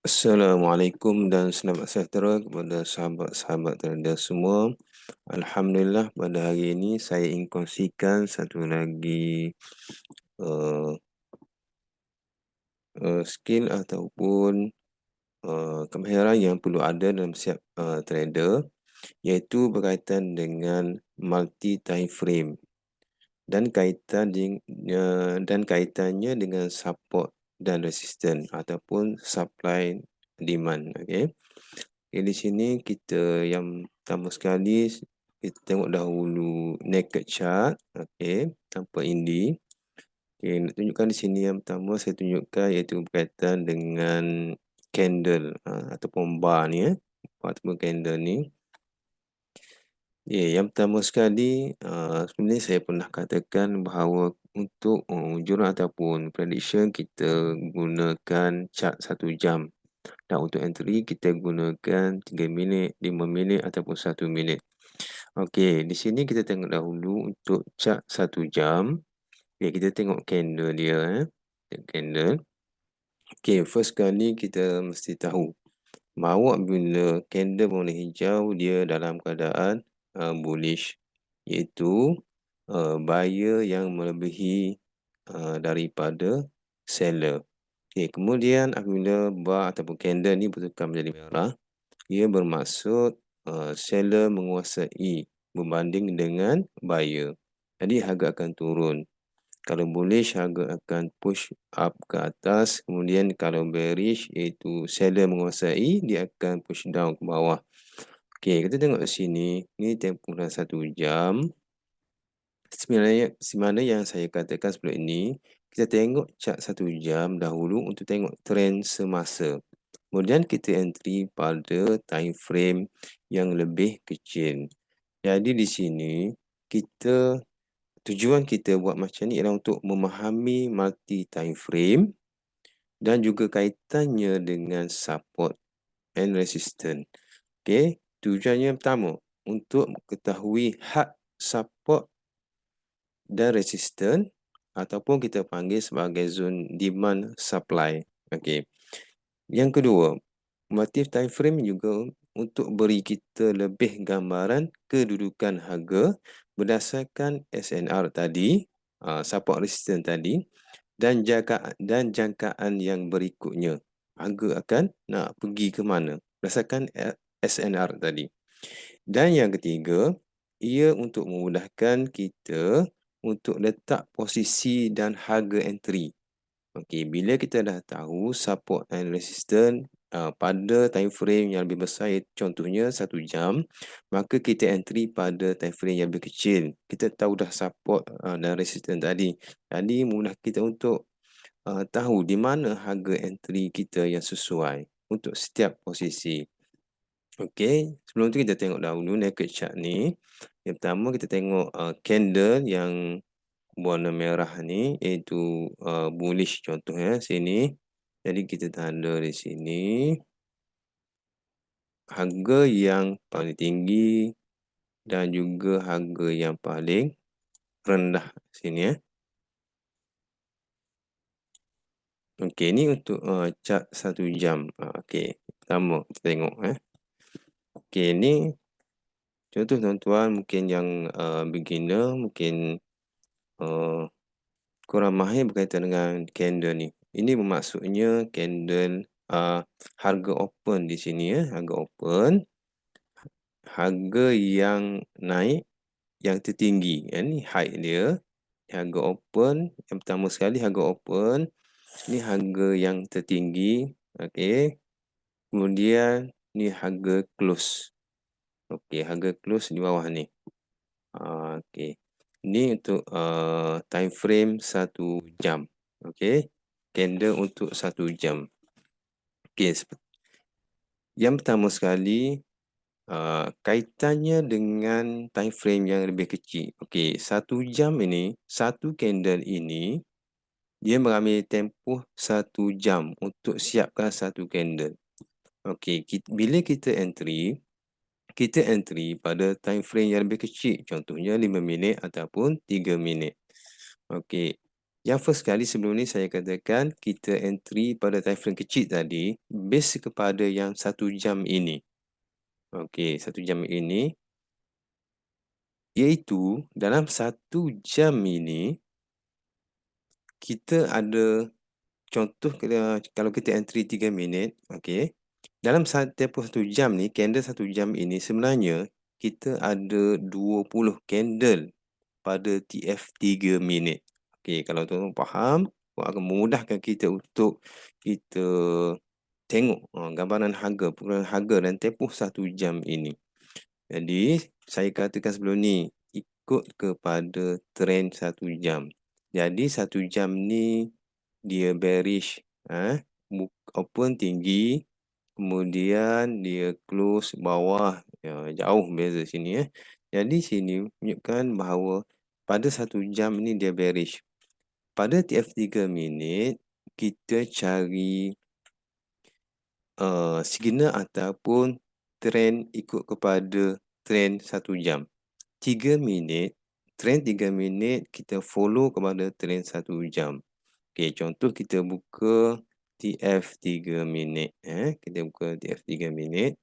Assalamualaikum dan selamat sejahtera kepada sahabat-sahabat trader semua. Alhamdulillah pada hari ini saya ingin kongsikan satu lagi uh, skill ataupun kemahiran yang perlu ada dalam setiap trader, iaitu berkaitan dengan multi time frame dan kaitannya dengan support dan resistance ataupun supply demand. Okey. Okay, di sini kita yang pertama sekali kita tengok dahulu naked chart, okey, tanpa indi. Okey, nak tunjukkan di sini yang pertama saya tunjukkan iaitu berkaitan dengan candle ataupun bar ni bar ataupun candle ni. Yang pertama sekali sebenarnya saya pernah katakan bahawa untuk jurang ataupun prediction kita gunakan chart 1 jam. Dan untuk entry kita gunakan 3 minit, 5 minit ataupun 1 minit. Okey, di sini kita tengok dahulu untuk chart 1 jam. Okay, kita tengok candle dia. Candle. Okey, first kali kita mesti tahu bahawa bila candle berwarna hijau, dia dalam keadaan bullish. Iaitu buyer yang melebihi daripada seller. Okay, kemudian apabila bar ataupun candle ni bertukar menjadi merah, ia bermaksud seller menguasai berbanding dengan buyer. Jadi harga akan turun. Kalau bullish, harga akan push up ke atas. Kemudian kalau bearish, iaitu seller menguasai, dia akan push down ke bawah. Okey, kita tengok di sini. Ini tempoh dah 1 jam. Sebenarnya yang saya katakan sebelum ini, kita tengok chart 1 jam dahulu untuk tengok trend semasa. Kemudian kita entry pada time frame yang lebih kecil. Jadi di sini tujuan kita buat macam ni ialah untuk memahami multi time frame dan juga kaitannya dengan support and resistance. Okey, tujuannya pertama untuk ketahui had support dan resistance ataupun kita panggil sebagai zone demand supply. Okey. Yang kedua, motif time frame juga untuk beri kita lebih gambaran kedudukan harga berdasarkan SNR tadi, support resistance tadi dan jangkaan yang berikutnya. Harga akan nak pergi ke mana berdasarkan SNR tadi. Dan yang ketiga, ia untuk memudahkan kita untuk letak posisi dan harga entry. Okey, bila kita dah tahu support and resistance pada time frame yang lebih besar, contohnya 1 jam, maka kita entry pada time frame yang lebih kecil. Kita tahu dah support dan resistance tadi. Jadi mudah kita untuk tahu di mana harga entry kita yang sesuai untuk setiap posisi. Okey, sebelum tu kita tengok dahulu naked chart ni. Yang pertama kita tengok candle yang warna merah ni, iaitu bullish contohnya sini. Jadi kita tanda di sini harga yang paling tinggi dan juga harga yang paling rendah sini . Okey, ni untuk chart 1 jam. Okey, pertama kita tengok Okey, ni contoh tuan-tuan mungkin yang beginner, mungkin kurang mahir berkaitan dengan candle ni. Ini bermaksudnya candle harga open di sini harga open, harga yang naik yang tertinggi. Ni height dia. Harga open, yang pertama sekali harga open, ni harga yang tertinggi. Okey. Kemudian ni harga close. Okey, harga close di bawah ni. Okey. Ni untuk time frame 1 jam. Okey. Candle untuk 1 jam. Okey. Yang pertama sekali kaitannya dengan time frame yang lebih kecil. Okey, 1 jam ini, satu candle ini dia mengambil tempoh 1 jam untuk siapkan satu candle. Okey, bila kita entry pada time frame yang lebih kecil, contohnya 5 minit ataupun 3 minit. Okey. Yang first kali sebelum ni saya katakan kita entry pada time frame kecil tadi base kepada yang 1 jam ini. Okey, 1 jam ini iaitu dalam 1 jam ini kita ada contoh kalau kita entry 3 minit, okey. Dalam tempoh 1 jam ni, candle 1 jam ini sebenarnya kita ada 20 candle pada TF 3 minit. Okey, kalau tuan-tuan faham, akan memudahkan kita untuk kita tengok gambaran harga, pergerakan harga dan tempoh 1 jam ini. Jadi, saya katakan sebelum ni, ikut kepada trend 1 jam. Jadi, 1 jam ni dia bearish, open tinggi, kemudian dia close bawah, jauh beza sini. Jadi, sini menunjukkan bahawa pada 1 jam ni dia bearish. Pada TF 3 minit, kita cari signal ataupun trend ikut kepada trend 1 jam. 3 minit, trend 3 minit kita follow kepada trend 1 jam. Okey, contoh kita buka TF 3 minit. Kita buka TF 3 minit.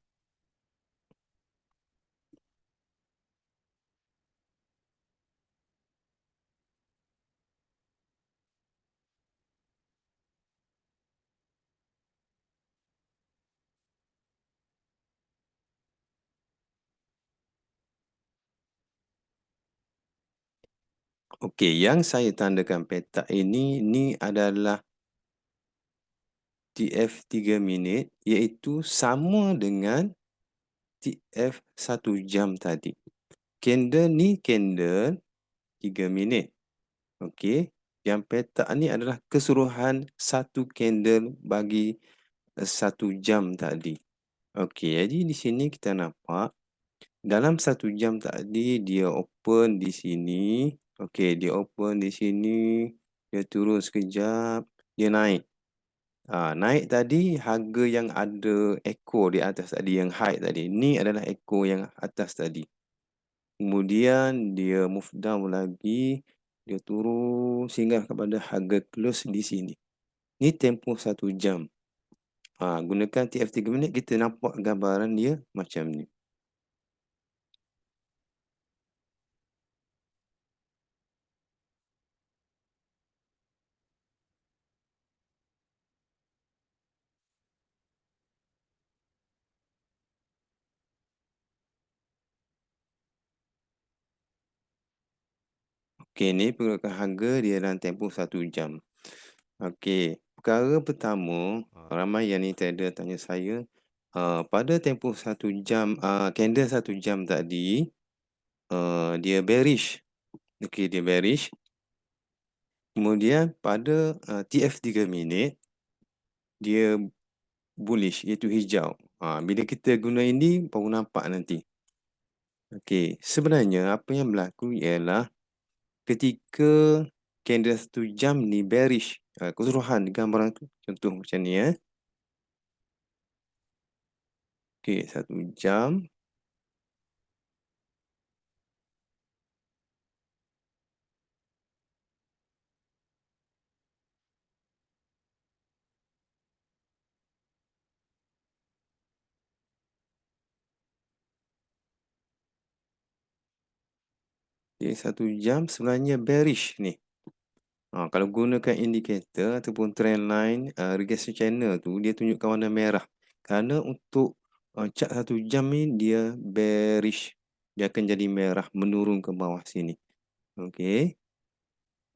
Okey, yang saya tandakan petak ini adalah TF 3 minit iaitu sama dengan TF 1 jam tadi. Candle ni candle 3 minit. Okey, yang petak ni adalah keseluruhan satu candle bagi 1 jam tadi. Okey, jadi di sini kita nampak dalam 1 jam tadi dia open di sini. Okey, dia open di sini, dia turun sekejap, dia naik. Naik tadi harga yang ada echo di atas tadi, yang high tadi. Ni adalah echo yang atas tadi. Kemudian dia move down lagi, dia turun sehingga kepada harga close di sini. Ni tempoh 1 jam. Gunakan TF 3 minit, kita nampak gambaran dia macam ni. Okey, ni pergerakan harga dia dalam tempoh 1 jam. Okey, perkara pertama, ramai yang ni trader tanya saya, pada tempoh 1 jam, candle 1 jam tadi, dia bearish. Okey, dia bearish. Kemudian pada TF 3 minit, dia bullish, iaitu hijau. Bila kita guna ini, baru nampak nanti. Okey, sebenarnya apa yang berlaku ialah ketika candle 1 jam ni bearish, keseluruhan gambaran tu contoh macam ni. Okey, 1 jam. Okey, 1 jam sebenarnya bearish ni. Kalau gunakan indikator ataupun trend line, regression channel tu dia tunjukkan warna merah. Kerana untuk chart 1 jam ni dia bearish. Dia akan jadi merah menurun ke bawah sini. Okey.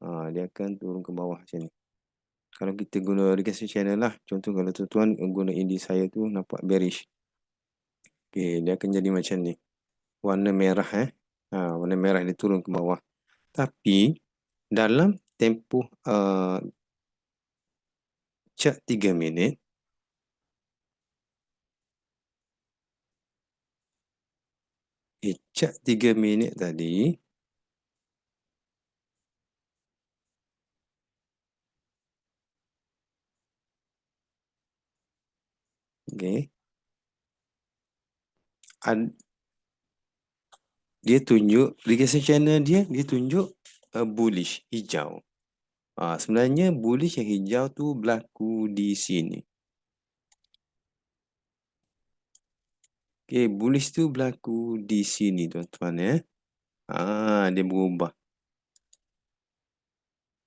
Dia akan turun ke bawah sini. Kalau kita guna regression channel lah. Contoh kalau tuan-tuan guna indi saya tu nampak bearish. Okey, dia akan jadi macam ni. Warna merah warna merah dia turun ke bawah. Tapi dalam tempoh chart 3 minit, chart 3 minit tadi, okey, dia tunjuk regression channel dia tunjuk bullish, hijau. Sebenarnya bullish yang hijau tu berlaku di sini. Okey, bullish tu berlaku di sini tuan-tuan ya. Dia berubah.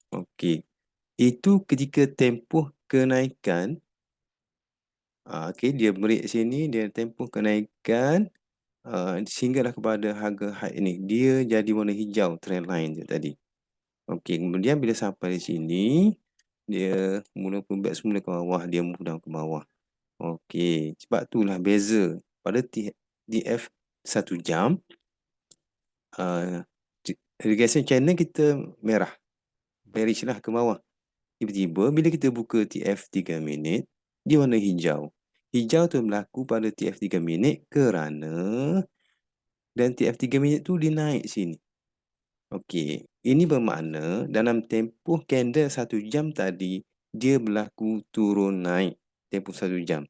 Okey. Itu ketika tempoh kenaikan. Okey, dia break sini, dia tempoh kenaikan sehinggalah kepada harga high ni. Dia jadi warna hijau trend line dia tadi. Okey, kemudian bila sampai di sini, dia mula pullback semula ke bawah, dia move down ke bawah. Okey, sebab itulah beza pada TF 1 jam, regression channel kita merah, bearish lah ke bawah. Tiba-tiba bila kita buka TF 3 minit, dia warna hijau. Hijau tu berlaku pada TF 3 minit kerana dan TF 3 minit tu dia naik sini. Okey, ini bermakna dalam tempoh candle 1 jam tadi, dia berlaku turun naik tempoh 1 jam.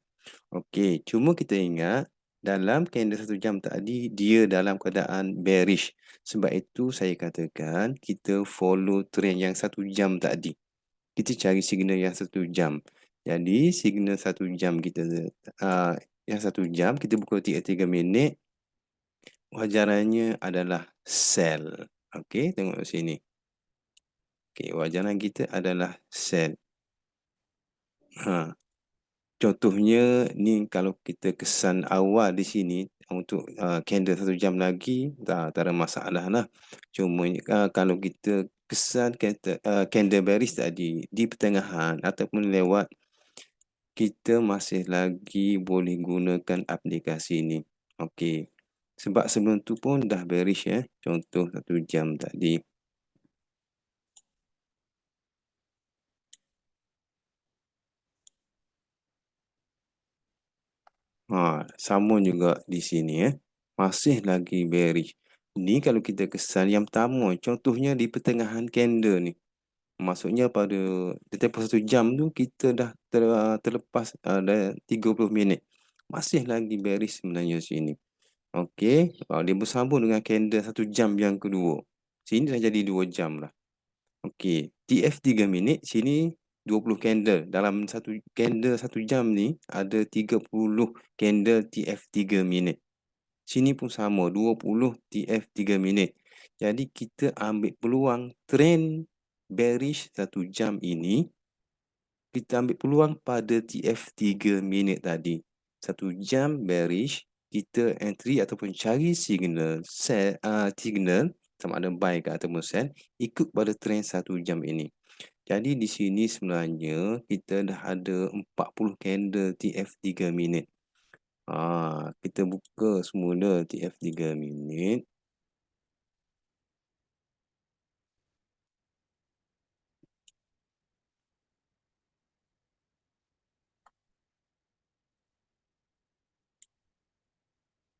Okey, cuma kita ingat dalam candle 1 jam tadi, dia dalam keadaan bearish. Sebab itu saya katakan kita follow trend yang 1 jam tadi. Kita cari signal yang 1 jam. Jadi signal 1 jam kita yang 1 jam kita buka 3 minit, wajarannya adalah sell. Okey, tengok sini. Okey, wajaran kita adalah sell. Contohnya ni kalau kita kesan awal di sini untuk candle 1 jam lagi, tak ada masalah lah. Cuma kalau kita kesan candle bearish tadi di pertengahan ataupun lewat, kita masih lagi boleh gunakan aplikasi ni. Okey. Sebab sebelum tu pun dah bearish ya. Contoh 1 jam tadi. Sama juga di sini ya. Masih lagi bearish. Ni kalau kita kesan yang pertama, contohnya di pertengahan candle ni. Maksudnya pada tempoh 1 jam tu kita dah terlepas dah 30 minit. Masih lagi bearish sebenarnya sini. Okey, dia bersambung dengan candle 1 jam yang kedua. Sini dah jadi 2 jam lah. Okey, TF 3 minit, sini 20 candle. Dalam satu candle 1 jam ni, ada 30 candle TF 3 minit. Sini pun sama, 20 TF 3 minit. Jadi kita ambil peluang trend bearish 1 jam ini, kita ambil peluang pada TF 3 minit tadi. 1 jam bearish, kita entry ataupun cari signal signal sama ada buy ke ataupun sell ikut pada trend 1 jam ini. Jadi di sini sebenarnya kita dah ada 40 candle TF 3 minit. Kita buka semula TF 3 minit.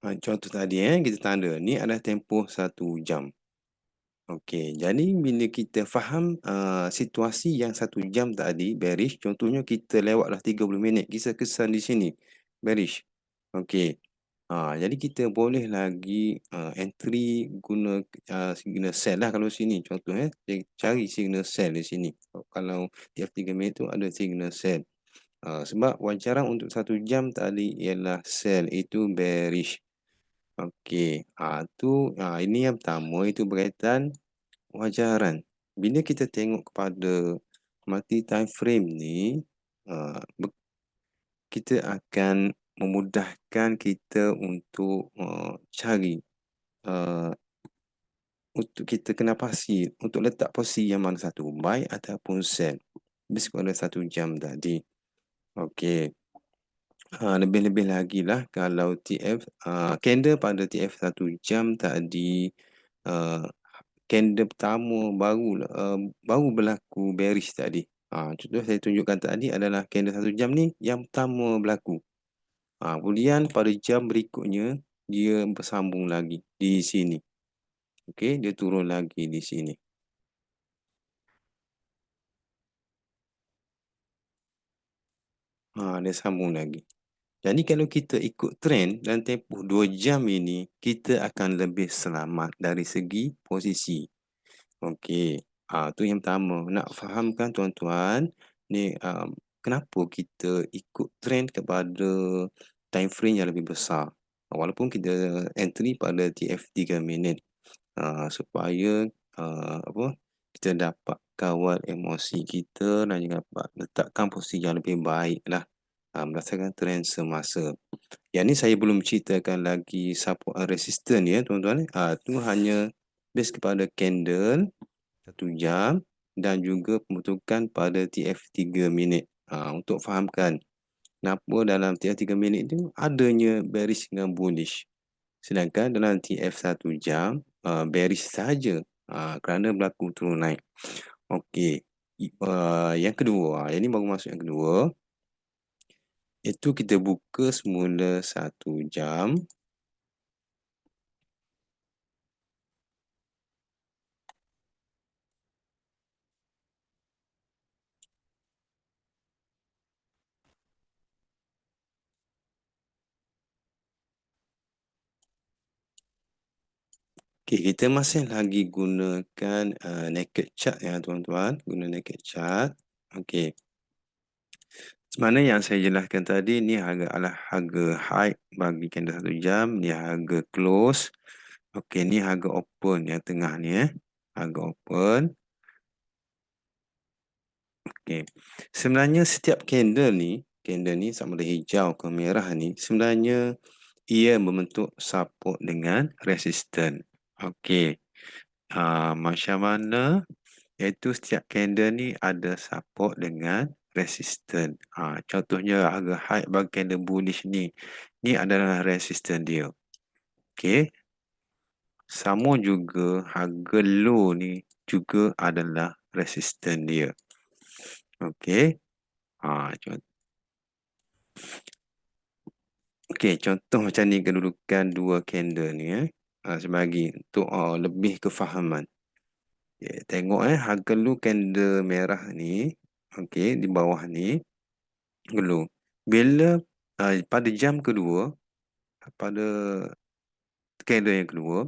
Contoh tadi kita tanda ni adalah tempoh 1 jam. Okey, jadi bila kita faham situasi yang 1 jam tadi bearish, contohnya kita lewatlah 30 minit, kita kesan di sini bearish. Okey. Jadi kita boleh lagi entry guna signal sell lah kalau sini contoh cari signal sell di sini. Kalau tiap 3 minit tu ada signal sell. Sebab wajaran untuk 1 jam tadi ialah sell, itu bearish. Okey, ini yang pertama, itu berkaitan wajaran. Bila kita tengok kepada multi time frame ni, kita akan memudahkan kita untuk cari untuk kita kena pasti untuk letak posisi yang mana satu, buy ataupun sell. Lebih kepada 1 jam tadi. Okey. Lebih-lebih lagi lah kalau TF candle pada TF 1 jam tadi, candle pertama baru berlaku bearish tadi. Contoh saya tunjukkan tadi adalah candle 1 jam ni yang pertama berlaku. Kemudian pada jam berikutnya dia bersambung lagi di sini. Okey, dia turun lagi di sini. Dia sambung lagi. Jadi kalau kita ikut trend dan tempoh 2 jam ini, kita akan lebih selamat dari segi posisi. Okey. Tu yang pertama. Nak fahamkan tuan-tuan, ni, kenapa kita ikut trend kepada time frame yang lebih besar. Walaupun kita entry pada TF 3 minit, supaya, apa, kita dapat kawal emosi kita dan juga dapat letakkan posisi yang lebih baiklah, berdasarkan trend semasa. Yang ni saya belum ceritakan lagi support resistance ya tuan-tuan. Tu hanya base kepada candle 1 jam dan juga pembentukan pada TF 3 minit. Untuk fahamkan kenapa dalam TF 3 minit tu adanya bearish dengan bullish. Sedangkan dalam TF 1 jam, bearish saja, kerana berlaku turun naik. Okey, yang kedua, yang ni baru masuk yang kedua, itu kita buka semula 1 jam. Okey, kita masih lagi gunakan naked chart ya tuan-tuan, guna naked chart. Okey. Mana yang saya jelaskan tadi ni adalah harga high bagi candle 1 jam, ni harga close. Okey, ni harga open yang tengah ni harga open. Okey. Sebenarnya setiap candle ni sama ada hijau ke merah ni, sebenarnya ia membentuk support dengan resistance. Okey. Macam mana? Iaitu setiap candle ni ada support dengan resistance. Contohnya harga high bagi candle bullish ni. Ni adalah resistance dia. Okey. Sama juga harga low ni juga adalah resistance dia. Okey. Contoh macam ni kedudukan dua candle ni sebagai untuk lebih kefahaman. Tengok harga low candle merah ni, okey, di bawah ni low. Bila pada jam kedua, pada candle yang kedua,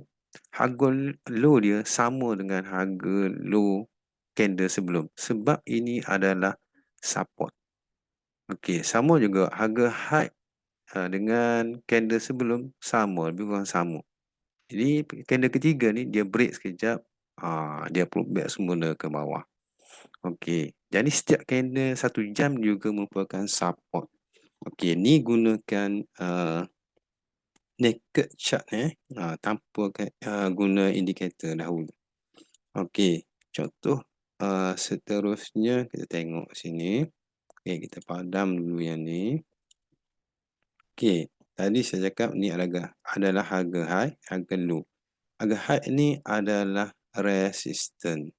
harga low dia sama dengan harga low candle sebelum. Sebab ini adalah support. Okey, sama juga harga high dengan candle sebelum sama, lebih kurang sama. Jadi candle ketiga ni dia break sekejap, dia pullback semula ke bawah. Okey, jadi setiap candle 1 jam juga merupakan support. Okey, ni gunakan naked chart tanpa guna indikator dahulu. Okey, contoh seterusnya kita tengok sini. Okey, kita padam dulu yang ni. Okey, tadi saya cakap ni adalah harga high, harga low. Harga high ni adalah resistance.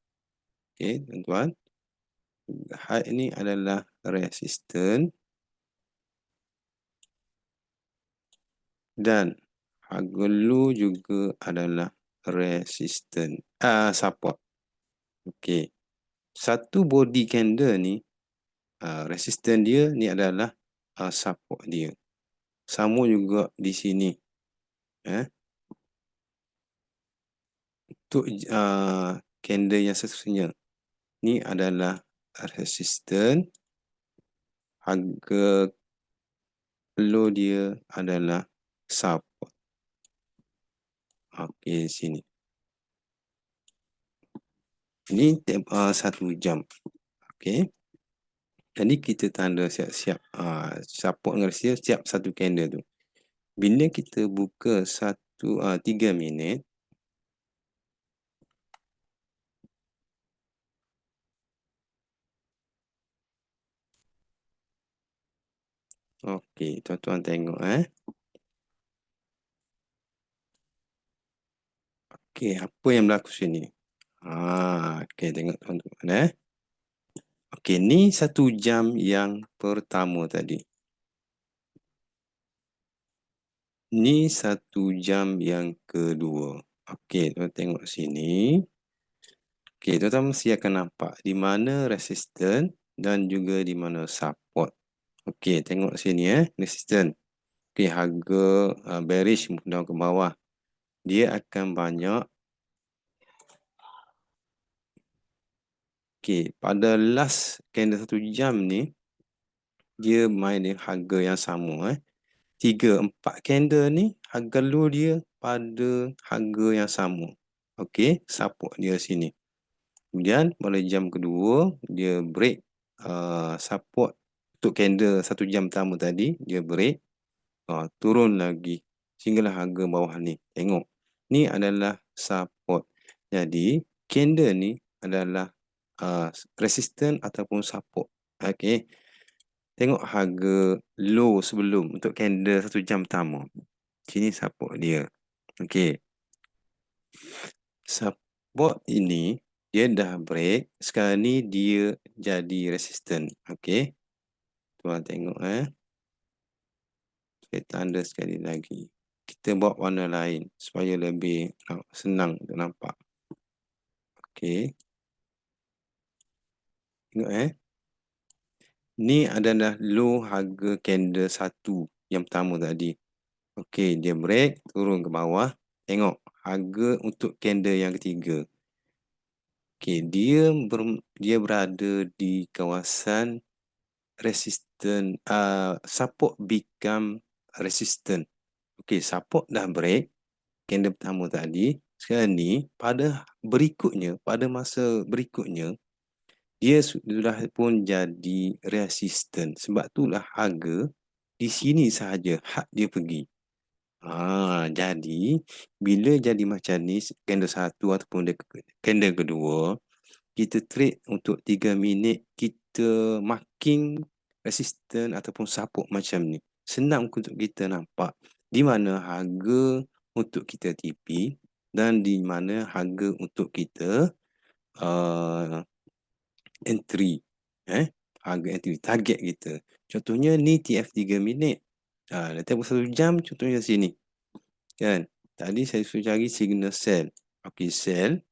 Okey, tuan-tuan. High ni adalah resistance. Dan harga low juga adalah resistance. Support. Okey. Satu body candle ni, resistance dia ni adalah support dia. Sama juga di sini. Untuk candle yang seterusnya. Ni adalah resistance. Harga low dia adalah support. Okey, sini. Ini 1 jam. Okey. Jadi kita tanda siap-siap support dengan resistance setiap satu candle tu. Bila kita buka 3 minit, okey, tuan-tuan tengok okey, apa yang berlaku sini? Okey, tengok tuan-tuan Okey, ni 1 jam yang pertama tadi. Ni 1 jam yang kedua. Okey, tuan tengok sini. Okey, tuan-tuan mesti akan nampak di mana resistance dan juga di mana support. Okey, tengok sini resistance. Okey, harga bearish down ke bawah. Dia akan banyak Okey, pada last candle 1 jam ni, dia main dengan harga yang sama 3, 4 candle ni harga low dia pada harga yang sama. Okey, support dia sini. Kemudian pada jam kedua dia break support untuk candle 1 jam pertama tadi, dia break turun lagi sehinggalah harga bawah ni. Tengok, ni adalah support. Jadi candle ni adalah resistance ataupun support. Okey. Tengok harga low sebelum untuk candle 1 jam pertama. Sini support dia. Okey. Support ini dia dah break. Sekarang ni dia jadi resistant. Okey. Tuan tengok saya tanda sekali lagi. Kita buat warna lain supaya lebih senang untuk nampak. Okey. Tengok ni adalah low harga candle 1 yang pertama tadi. Okey, dia break, turun ke bawah. Tengok harga untuk candle yang ketiga. Okey, dia berada di kawasan resistant, support become resistant. Okey, support dah break candle pertama tadi. Sekarang ni pada masa berikutnya dia sudah pun jadi resistant. Sebab itulah harga di sini sahaja hak dia pergi. Jadi bila jadi macam ni candle 1 ataupun candle kedua, kita trade untuk 3 minit, kita marking resistance ataupun support macam ni. Senang untuk kita nampak di mana harga untuk kita TP dan di mana harga untuk kita entry. Harga entry, target kita. Contohnya ni TF 3 minit. Tempoh 1 jam contohnya sini. Kan? Tadi saya suruh cari signal sell. Okey, sell.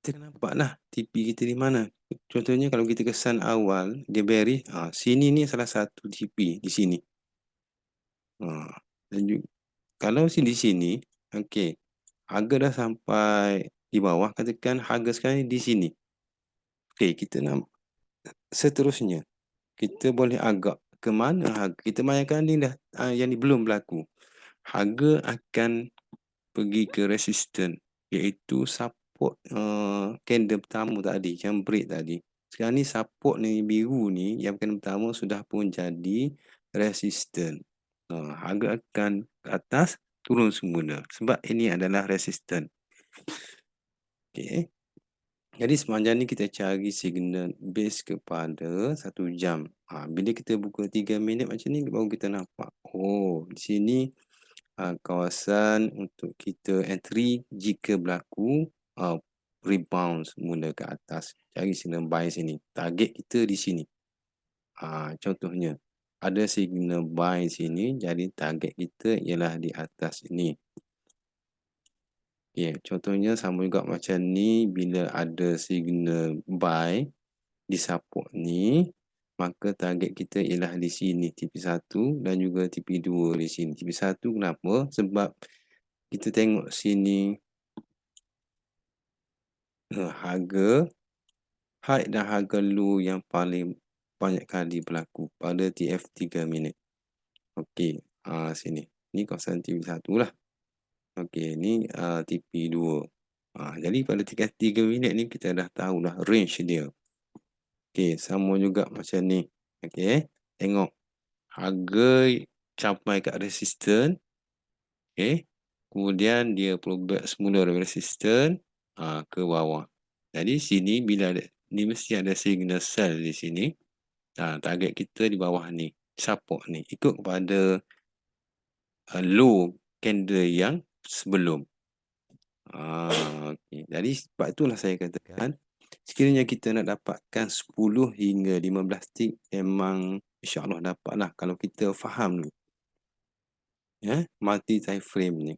Kita nampaklah TP kita di mana. Contohnya kalau kita kesan awal, dia bearish. Sini ni salah satu TP di sini. Dan juga, kalau di sini, okey. Harga dah sampai di bawah, katakan harga sekarang ni di sini. Okey, kita nak seterusnya. Kita boleh agak ke mana harga. Kita bayangkan ni dah yang ni belum berlaku. Harga akan pergi ke resistance, iaitu support candle pertama tadi yang break tadi. Sekarang ni support ni biru ni yang candle pertama sudah pun jadi resistance. Harga akan ke atas, turun semula sebab ini adalah resistance. Okey. Jadi sepanjang ni kita cari signal base kepada 1 jam. Bila kita buka 3 minit macam ni baru kita nampak. Di sini kawasan untuk kita entry jika berlaku rebound semula ke atas. Cari signal buy sini. Target kita di sini. Contohnya ada signal buy sini, jadi target kita ialah di atas ini. Contohnya sama juga macam ni, bila ada signal buy di support ni, maka target kita ialah di sini TP1 dan juga TP2 di sini. TP1 kenapa? Sebab kita tengok sini harga high dan harga low yang paling banyak kali berlaku pada TF 3 minit. Okey, sini. Ni kawasan TP1 lah. Okey, ni TP2. Jadi pada 3 minit ni kita dah tahu dah range dia. Okey, sama juga macam ni. Okey, tengok harga capai kat resistance. Okey, kemudian dia pullback semula dari resistance ke bawah. Jadi sini bila ada ni mesti ada signal sell di sini. Target kita di bawah ni, support ni ikut kepada low candle yang sebelum. Okay. Jadi sebab itulah saya katakan sekiranya kita nak dapatkan 10 hingga 15 tick memang insya-Allah dapatlah kalau kita faham ni. Multi time frame ni.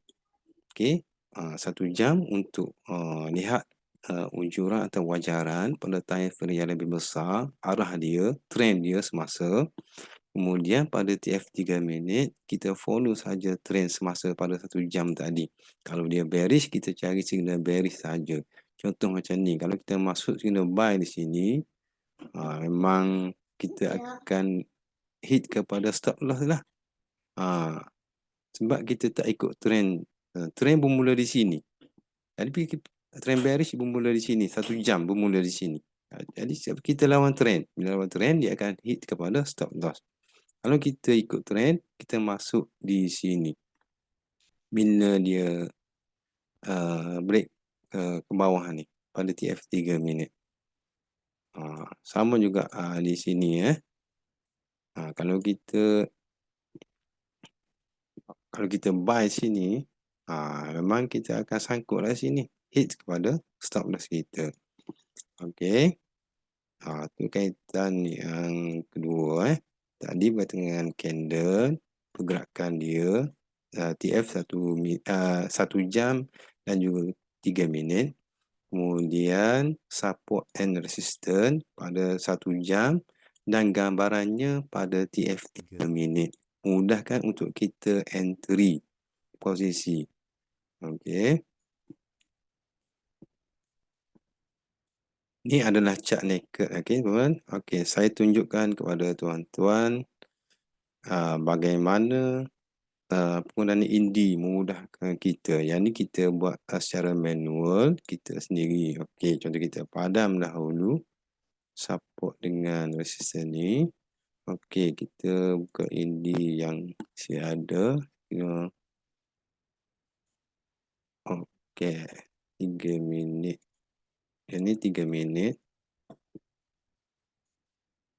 Okey, 1 jam untuk lihat unjuran atau wajaran pada time frame yang lebih besar, arah dia, trend dia semasa. Kemudian pada TF 3 minit, kita follow saja trend semasa pada 1 jam tadi. Kalau dia bearish, kita cari signal bearish saja. Contoh macam ni, kalau kita masuk kena buy di sini, memang kita akan hit kepada stop loss lah. Sebab kita tak ikut trend. Trend bermula di sini. Jadi trend bearish bermula di sini, 1 jam bermula di sini. Jadi kita lawan trend. Bila lawan trend, dia akan hit kepada stop loss. Kalau kita ikut trend, kita masuk di sini. Bila dia break ke bawah ni, pada TF 3 minit. Sama juga di sini. Kalau kita buy sini, memang kita akan sangkut lah sini, hit kepada stop loss kita. Okey. Tu kaitan yang kedua. Tadi berkaitan dengan candle, pergerakan dia, TF 1 jam dan juga 3 minit. Kemudian support and resistance pada 1 jam dan gambarannya pada TF 3 minit. Mudahkan untuk kita entry posisi. Okey. Ini adalah chart naked. Okey, tuan. Okey, saya tunjukkan kepada tuan-tuan bagaimana penggunaan Indi memudahkan kita. Yang ni kita buat secara manual kita sendiri. Okey, contoh kita padam dahulu support dengan resistance ni. Okey, kita buka Indi yang ada. Okey, 3 minit. Yang ni 3 minit.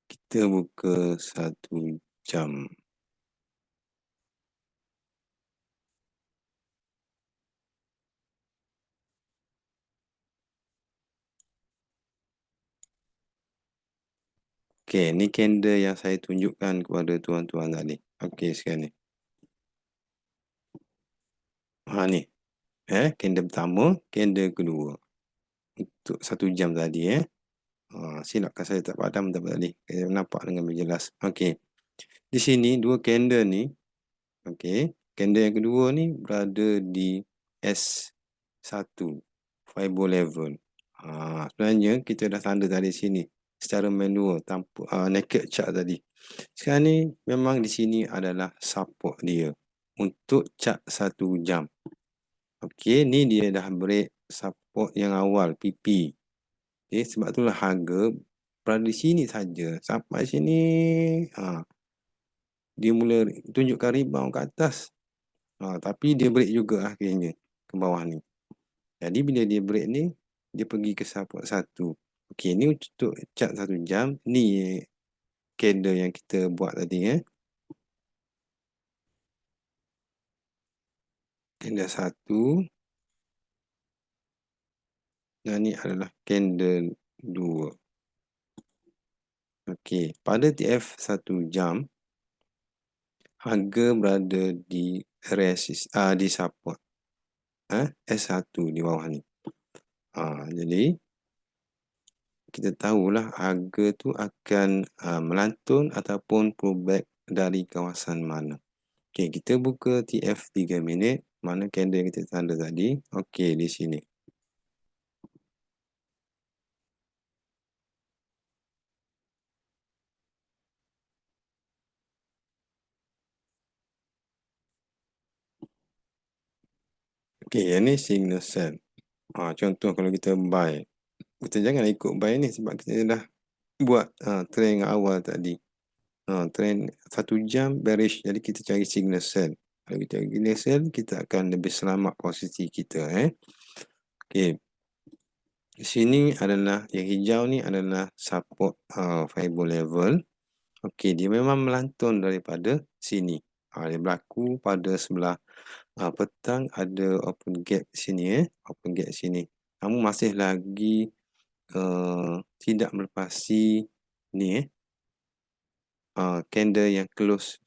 Kita buka 1 jam. Okey, ni candle yang saya tunjukkan kepada tuan-tuan tadi. Okey, sekarang ni. Ni. Candle pertama, candle kedua. Untuk 1 jam tadi. Silapkan saya tak padam tadi. Saya nampak dengan jelas. Okey. Di sini, dua candle ni. Okey. Candle yang kedua ni berada di S1. Fibo level. Sebenarnya, kita dah tanda tadi sini. Secara manual, tanpa naked chart tadi. Sekarang ni memang di sini adalah support dia untuk chart 1 jam. Okey, ni dia dah break support yang awal PP. Okey, sebab itulah harga berada di sini saja sampai sini. Dia mula tunjukkan rebound ke atas. Tapi dia break juga akhirnya ke bawah ni. Jadi bila dia break ni, dia pergi ke support 1. Okey, ni untuk chart 1 jam. Ni candle yang kita buat tadi. Candle 1. Dan ni adalah candle 2. Okey, pada TF 1 jam, harga berada di di support. S1 di bawah ni. Jadi, kita tahulah harga tu akan melantun ataupun pullback dari kawasan mana. Okey, kita buka TF 3 minit. Mana candle yang kita tanda tadi. Okey, di sini. Okey, yang ni signal sell. Contoh kalau kita buy. Kita jangan ikut buy ni sebab kita dah buat trend yang awal tadi. Trend 1 jam bearish. Jadi kita cari signal sell. Kalau kita cari signal sell, kita akan lebih selamat posisi kita. Okey. Di sini adalah yang hijau ni adalah support Fibo level. Okey, dia memang melantun daripada sini. Dia berlaku pada sebelah petang ada open gap sini. Open gap sini. Namun masih lagi tidak melepasi ni candle yang close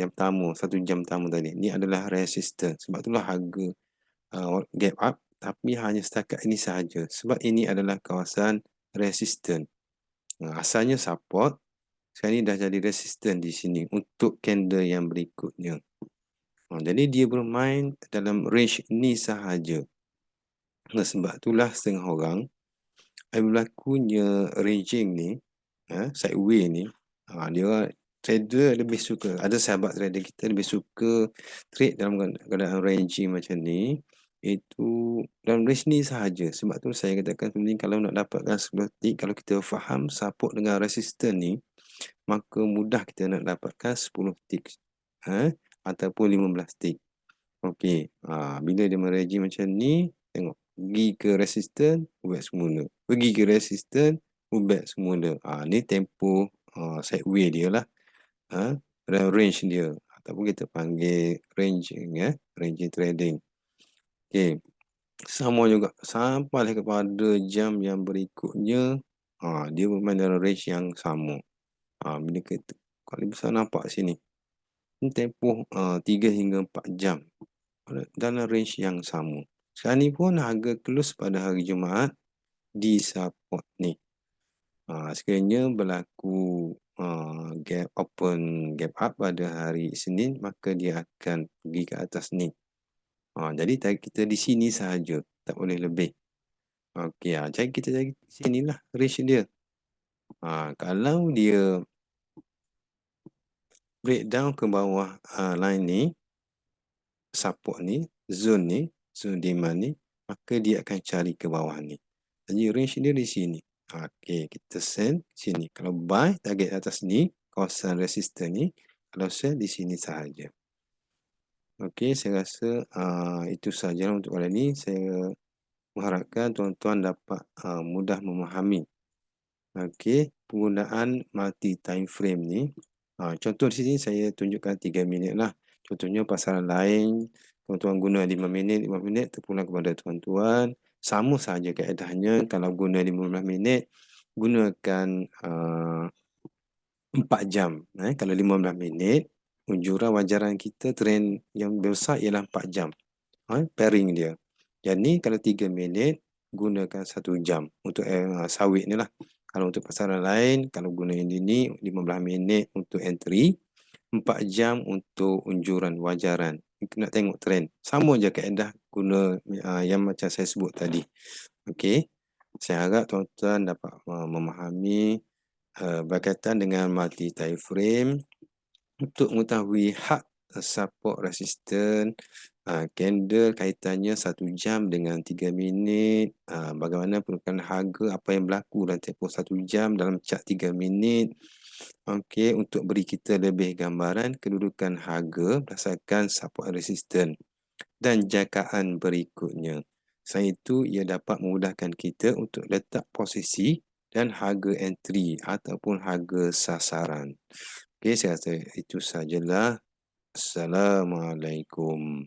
yang pertama, 1 jam pertama tadi. Ini adalah resistance. Sebab itulah harga gap up, tapi hanya setakat ini sahaja. Sebab ini adalah kawasan resistance. Asalnya support, sekarang ini dah jadi resistance di sini untuk candle yang berikutnya. Jadi dia bermain dalam range ini sahaja. Nah, sebab itulah setengah orang berlakunya ranging ni, sideway ni, dia trader lebih suka, ada sahabat trader kita lebih suka trade dalam keadaan ranging macam ni, itu dalam range ni sahaja. Sebab tu saya katakan sebenarnya kalau nak dapatkan 10 tick, kalau kita faham support dengan resistance ni, maka mudah kita nak dapatkan 10 tick, ataupun 15 tick. Okey, bila dia meranging macam ni, tengok pergi ke resistance, pullback semula. Pergi ke resistance, pullback semula. Ni tempoh sideway dia lah. Range dia. Ataupun kita panggil ranging, ranging trading. Okey. Sama juga sampai kepada jam yang berikutnya, dia bermain dalam range yang sama. Bila kita, kalau bisa nampak sini, ini tempoh 3 hingga 4 jam dalam range yang sama. Sekarang ni pun harga close pada hari Jumaat di support ni. Sekiranya berlaku gap open gap up pada hari Isnin, maka dia akan pergi ke atas ni. Jadi target kita di sini sahaja, tak boleh lebih. Okey, jadi kita cari sinilah range dia. Kalau dia breakdown ke bawah line ni, support ni, zone demand ni, maka dia akan cari ke bawah ni. Jadi range dia di sini. Okey, kita sell sini. Kalau buy target atas ni, kawasan resistor ni. Kalau sell di sini sahaja. Okey, saya rasa itu sahaja untuk kali ini. Saya mengharapkan tuan-tuan dapat mudah memahami. Okey, penggunaan multi time frame ni. Contoh di sini saya tunjukkan 3 minit lah. Contohnya pasaran lain, tuan-tuan guna 5 minit, terpulang kepada tuan-tuan. Sama sahaja kaedahnya. Kalau guna 15 minit, gunakan 4 jam. Kalau 15 minit, unjuran wajaran kita trend yang besar ialah 4 jam. Pairing dia. Jadi kalau 3 minit, gunakan 1 jam untuk sawit ni lah. Kalau untuk pasaran lain, kalau guna yang ini, 15 minit untuk entry, 4 jam untuk unjuran wajaran. Nak tengok trend. Sama je kaedah guna yang macam saya sebut tadi. Okey. Saya harap tuan-tuan dapat memahami berkaitan dengan multi time frame untuk mengetahui hak support resistance, candle kaitannya 1 jam dengan 3 minit, bagaimana pergerakan harga, apa yang berlaku dalam tempoh 1 jam dalam chart 3 minit. Okey, untuk beri kita lebih gambaran kedudukan harga berdasarkan support resistance dan jagaan berikutnya. Selain itu, ia dapat memudahkan kita untuk letak posisi dan harga entry ataupun harga sasaran. Okey, saya rasa itu sajalah. Assalamualaikum.